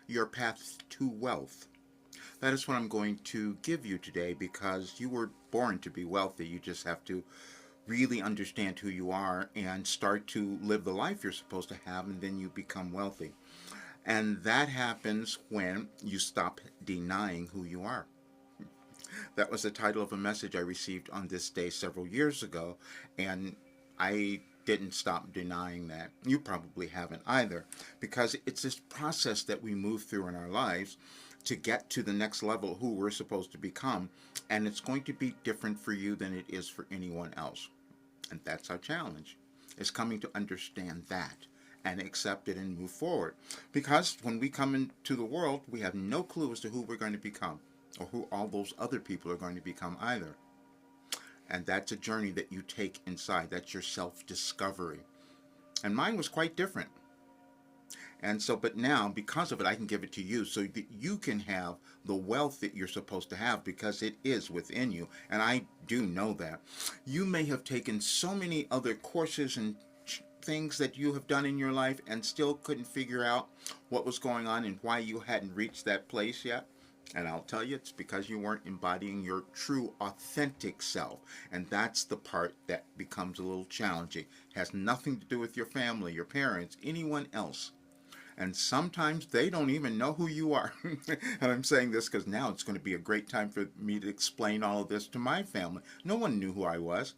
your path to wealth. That is what I'm going to give you today because you were born to be wealthy. You just have to really understand who you are and start to live the life you're supposed to have, and then you become wealthy. And that happens when you stop denying who you are. That was the title of a message I received on this day several years ago, and I didn't stop denying that. You probably haven't either, because it's this process that we move through in our lives to get to the next level who we're supposed to become, and it's going to be different for you than it is for anyone else. And that's our challenge, is coming to understand that and accept it and move forward. Because when we come into the world, we have no clue as to who we're going to become or who all those other people are going to become either. And that's a journey that you take inside. That's your self-discovery. And mine was quite different. And so, but now, because of it, I can give it to you so that you can have the wealth that you're supposed to have, because it is within you. And I do know that. You may have taken so many other courses and things that you have done in your life and still couldn't figure out what was going on and why you hadn't reached that place yet. And I'll tell you, it's because you weren't embodying your true, authentic self. And that's the part that becomes a little challenging. It has nothing to do with your family, your parents, anyone else. And sometimes they don't even know who you are. And I'm saying this because now it's going to be a great time for me to explain all of this to my family. No one knew who I was.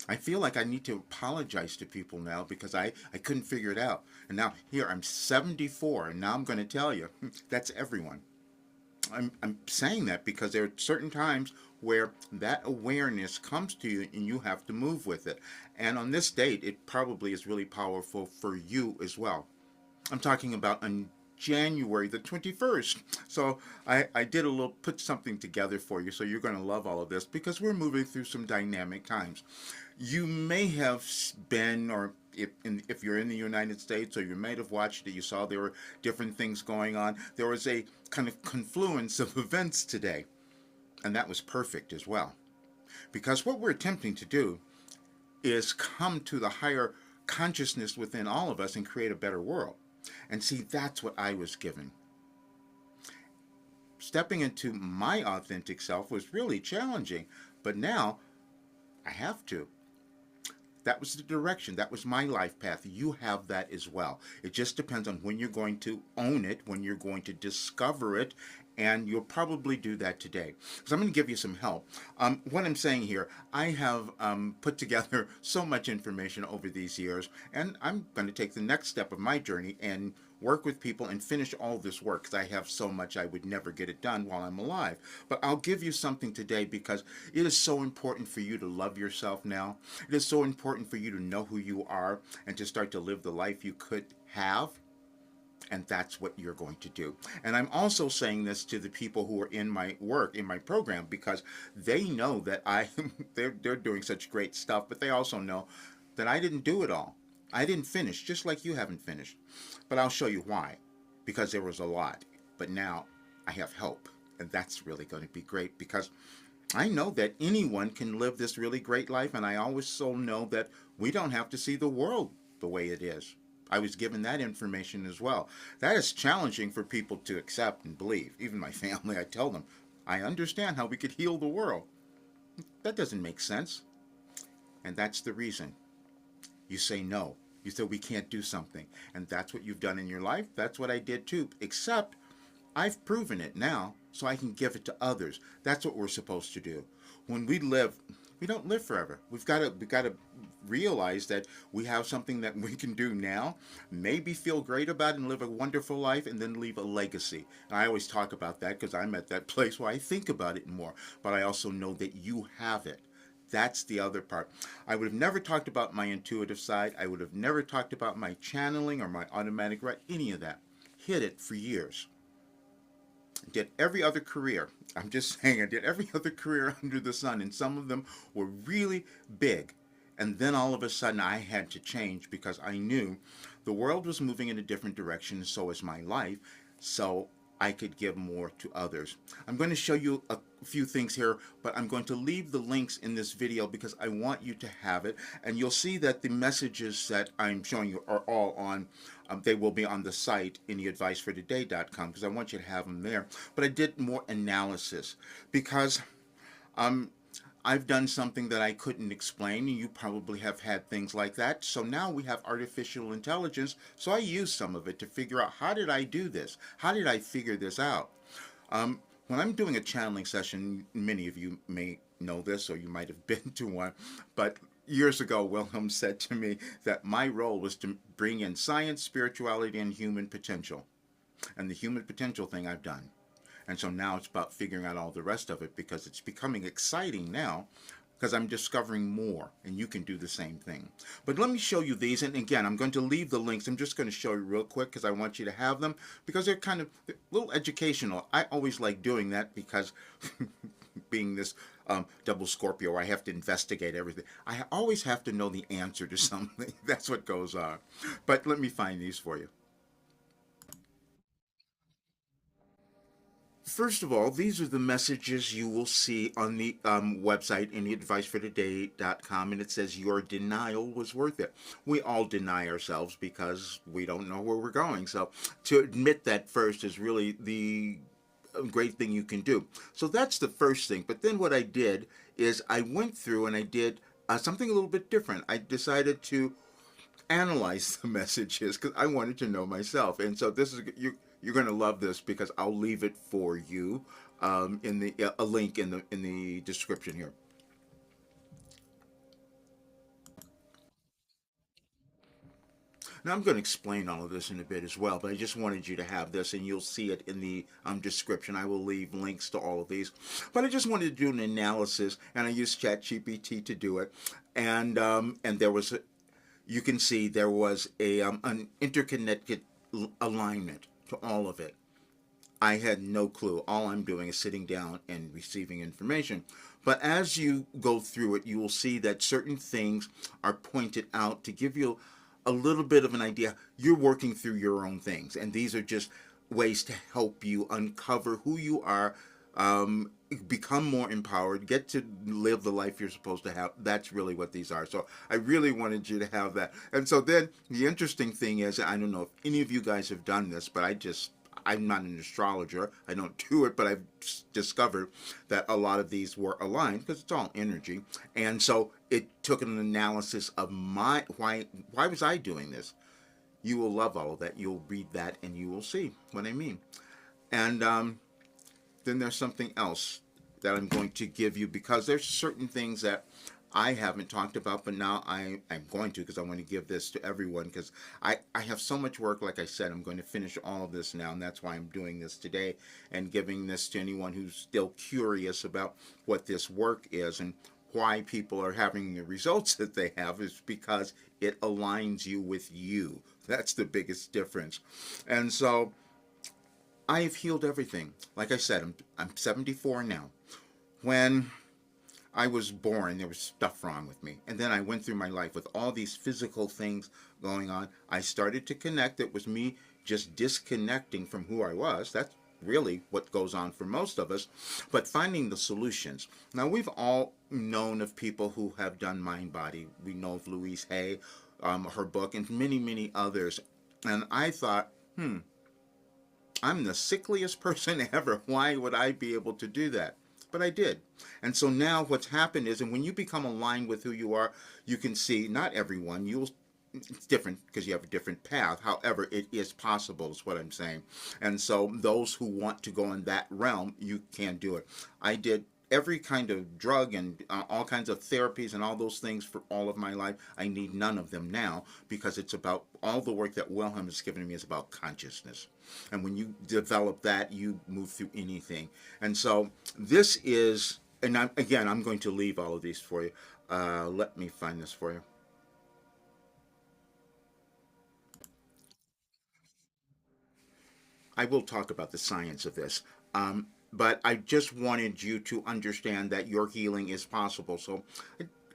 I feel like I need to apologize to people now because I couldn't figure it out. And now here I'm 74, and now I'm going to tell you, that's everyone. I'm saying that because there are certain times where that awareness comes to you and you have to move with it. And on this date, it probably is really powerful for you as well. I'm talking about on January the 21st. So I did a little, put something together for you. So you're going to love all of this because we're moving through some dynamic times. You may have been, or if you're in the United States, or you might have watched it, you saw there were different things going on. There was a kind of confluence of events today. And that was perfect as well. Because what we're attempting to do is come to the higher consciousness within all of us and create a better world. And see, that's what I was given. Stepping into my authentic self was really challenging, but now I have to. That was the direction. That was my life path. You have that as well. It just depends on when you're going to own it, when you're going to discover it, and you'll probably do that today. So I'm going to give you some help. What I'm saying here, I have put together so much information over these years, and I'm going to take the next step of my journey and work with people and finish all this work because I have so much I would never get it done while I'm alive. But I'll give you something today because it is so important for you to love yourself now. It is so important for you to know who you are and to start to live the life you could have. And that's what you're going to do. And I'm also saying this to the people who are in my work, in my program, because they know that they're doing such great stuff, but they also know that I didn't do it all. I didn't finish, just like you haven't finished. But I'll show you why. Because there was a lot. But now I have help. And that's really going to be great because I know that anyone can live this really great life. And I also know that we don't have to see the world the way it is. I was given that information as well. That is challenging for people to accept and believe. Even my family, I tell them, I understand how we could heal the world. That doesn't make sense. And that's the reason. You say no. You say we can't do something. And that's what you've done in your life. That's what I did too. Except I've proven it now so I can give it to others. That's what we're supposed to do. When we live, we don't live forever. We've got to realize that we have something that we can do now, maybe feel great about it and live a wonderful life, and then leave a legacy. And I always talk about that because I'm at that place where I think about it more, but I also know that you have it. That's the other part. I would have never talked about my intuitive side. I would have never talked about my channeling or my automatic right, any of that. Hid it for years. Did every other career. I'm just saying, I did every other career under the sun, and some of them were really big. And then all of a sudden I had to change because I knew the world was moving in a different direction, and so is my life. So I could give more to others. I'm going to show you a few things here, but I'm going to leave the links in this video because I want you to have it. And you'll see that the messages that I'm showing you are all on They will be on the site, anyadvicefortoday.com, because I want you to have them there. But I did more analysis because um, I've done something that I couldn't explain, and you probably have had things like that. So now we have artificial intelligence. So I use some of it to figure out, how did I do this? How did I figure this out? When I'm doing a channeling session, many of you may know this, or you might have been to one, but years ago, Wilhelm said to me that my role was to bring in science, spirituality, and human potential. And the human potential thing I've done. And so now it's about figuring out all the rest of it, because it's becoming exciting now, because I'm discovering more, and you can do the same thing. But let me show you these, and again, I'm going to leave the links. I'm just going to show you real quick because I want you to have them, because they're kind of a little educational. I always like doing that because being this double Scorpio, I have to investigate everything. I always have to know the answer to something. That's what goes on. But let me find these for you. First of all, these are the messages you will see on the website, anyadvicefortoday.com, and it says your denial was worth it. We all deny ourselves because we don't know where we're going. So to admit that first is really the great thing you can do. So that's the first thing. But then what I did is I went through and I did something a little bit different. I decided to analyze the messages because I wanted to know myself. And so this is you're going to love this, because I'll leave it for you in the a link in the description here. Now I'm going to explain all of this in a bit as well, but I just wanted you to have this, and you'll see it in the description. I will leave links to all of these, but I just wanted to do an analysis, and I used ChatGPT to do it, and there was you can see there was an interconnected alignment to all of it. I had no clue. All I'm doing is sitting down and receiving information. But as you go through it, you will see that certain things are pointed out to give you a little bit of an idea. You're working through your own things, and these are just ways to help you uncover who you are, become more empowered, get to live the life you're supposed to have. That's really what these are. So I really wanted you to have that. And so then the interesting thing is, I don't know if any of you guys have done this, but I'm not an astrologer. I don't do it, but I've discovered that a lot of these were aligned because it's all energy. And so it took an analysis of why was I doing this? You will love all of that. You'll read that and you will see what I mean. And then there's something else that I'm going to give you, because there's certain things that I haven't talked about, but now I'm going to, because I want to give this to everyone, because I have so much work. Like I said, I'm going to finish all of this now, and that's why I'm doing this today and giving this to anyone who's still curious about what this work is and why people are having the results that they have, is because it aligns you with you. That's the biggest difference. And so I have healed everything. Like I said, I'm 74 now. When I was born, there was stuff wrong with me. And then I went through my life with all these physical things going on. I started to connect. It was me just disconnecting from who I was. That's really what goes on for most of us. But finding the solutions. Now, we've all known of people who have done mind body. We know of Louise Hay, her book, and many, many others. And I thought, I'm the sickliest person ever. Why would I be able to do that? But I did. And so now what's happened is, and when you become aligned with who you are, you can see, not everyone, it's different because you have a different path. However, it is possible, is what I'm saying. And so those who want to go in that realm, you can do it. I did every kind of drug and all kinds of therapies and all those things for all of my life. I need none of them now, because it's about all the work that Wilhelm has given me is about consciousness. And when you develop that, you move through anything. And so this is, and I'm going to leave all of these for you. Let me find this for you. I will talk about the science of this. But I just wanted you to understand that your healing is possible. So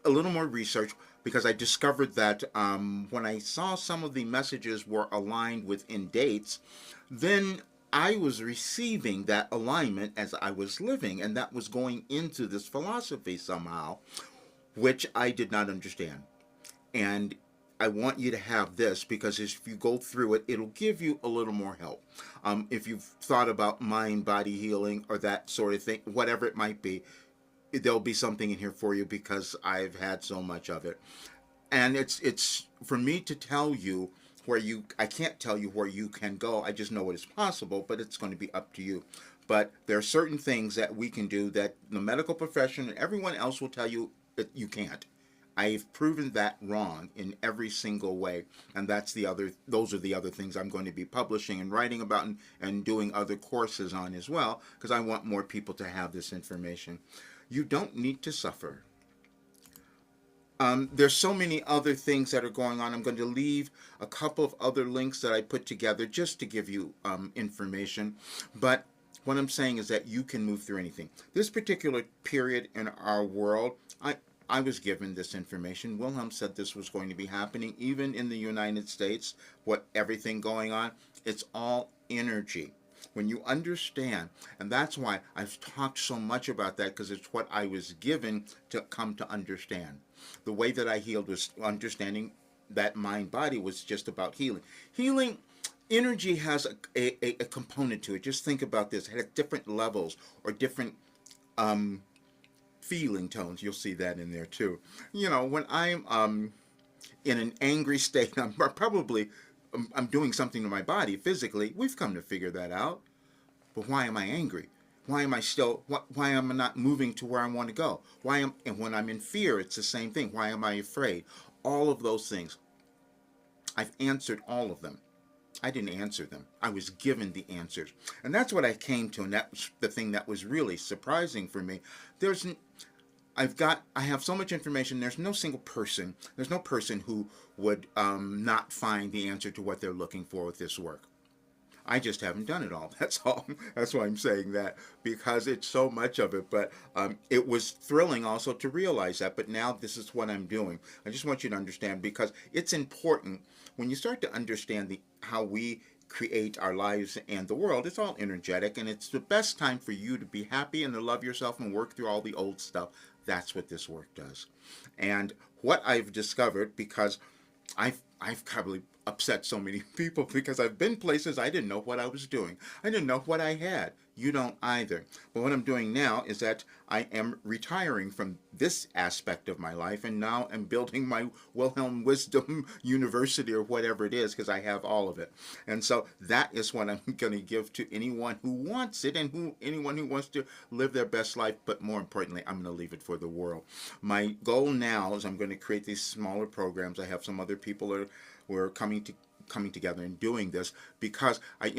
a little more research, because I discovered that when I saw some of the messages were aligned within dates, then I was receiving that alignment as I was living, and that was going into this philosophy somehow, which I did not understand. And I want you to have this because if you go through it, it'll give you a little more help. If you've thought about mind body healing or that sort of thing, whatever it might be, there'll be something in here for you because I've had so much of it. And it's for me to tell you where you, I can't tell you where you can go. I just know it is possible, but it's going to be up to you. But there are certain things that we can do that the medical profession and everyone else will tell you that you can't. I've proven that wrong in every single way, and those are the other things I'm going to be publishing and writing about and doing other courses on as well, because I want more people to have this information. You don't need to suffer. There's so many other things that are going on. I'm going to leave a couple of other links that I put together just to give you information. But what I'm saying is that you can move through anything. This particular period in our world, I was given this information. Wilhelm said this was going to be happening, even in the United States, everything going on. It's all energy. When you understand, and that's why I've talked so much about that, because it's what I was given to come to understand. The way that I healed was understanding that mind-body was just about healing. Healing, energy has a component to it. Just think about this. It has different levels or different feeling tones. You'll see that in there too. You know, when I'm in an angry state, I'm doing something to my body physically. We've come to figure that out. But why am I angry? Why am I not moving to where I want to go? And when I'm in fear, it's the same thing. Why am I afraid? All of those things. I've answered all of them. I didn't answer them. I was given the answers. And that's what I came to, and that was the thing that was really surprising for me. I have so much information. There's no person who would not find the answer to what they're looking for with this work. I just haven't done it all. That's all. That's why I'm saying that, because it's so much of it. But it was thrilling also to realize that. But now this is what I'm doing. I just want you to understand, because it's important when you start to understand how we create our lives and the world. It's all energetic, and it's the best time for you to be happy and to love yourself and work through all the old stuff. That's what this work does. And what I've discovered, because I've probably upset so many people, because I've been places I didn't know what I was doing. I didn't know what I had. You don't either. But what I'm doing now is that I am retiring from this aspect of my life, and now I'm building my Wilhelm Wisdom University or whatever it is, because I have all of it. And so that is what I'm going to give to anyone who wants it, and anyone who wants to live their best life. But more importantly, I'm going to leave it for the world. My goal now is I'm going to create these smaller programs. I have some other people who are coming together and doing this, because I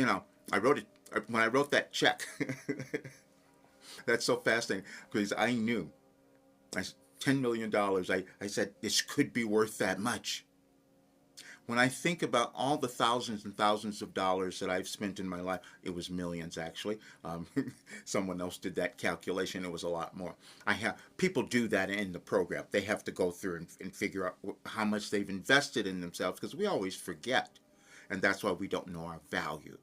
wrote it when I wrote that check. That's so fascinating, because I knew $10 million. I said, this could be worth that much. When I think about all the thousands and thousands of dollars that I've spent in my life, it was millions actually. Someone else did that calculation. It was a lot more. People do that in the program. They have to go through and figure out how much they've invested in themselves, because we always forget. And that's why we don't know our value.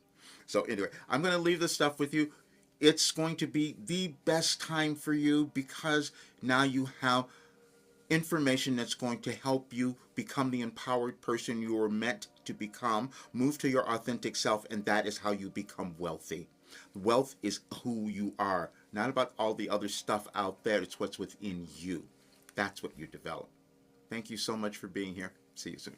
So anyway, I'm going to leave this stuff with you. It's going to be the best time for you, because now you have information that's going to help you become the empowered person you were meant to become. Move to your authentic self, and that is how you become wealthy. Wealth is who you are, not about all the other stuff out there. It's what's within you. That's what you develop. Thank you so much for being here. See you soon.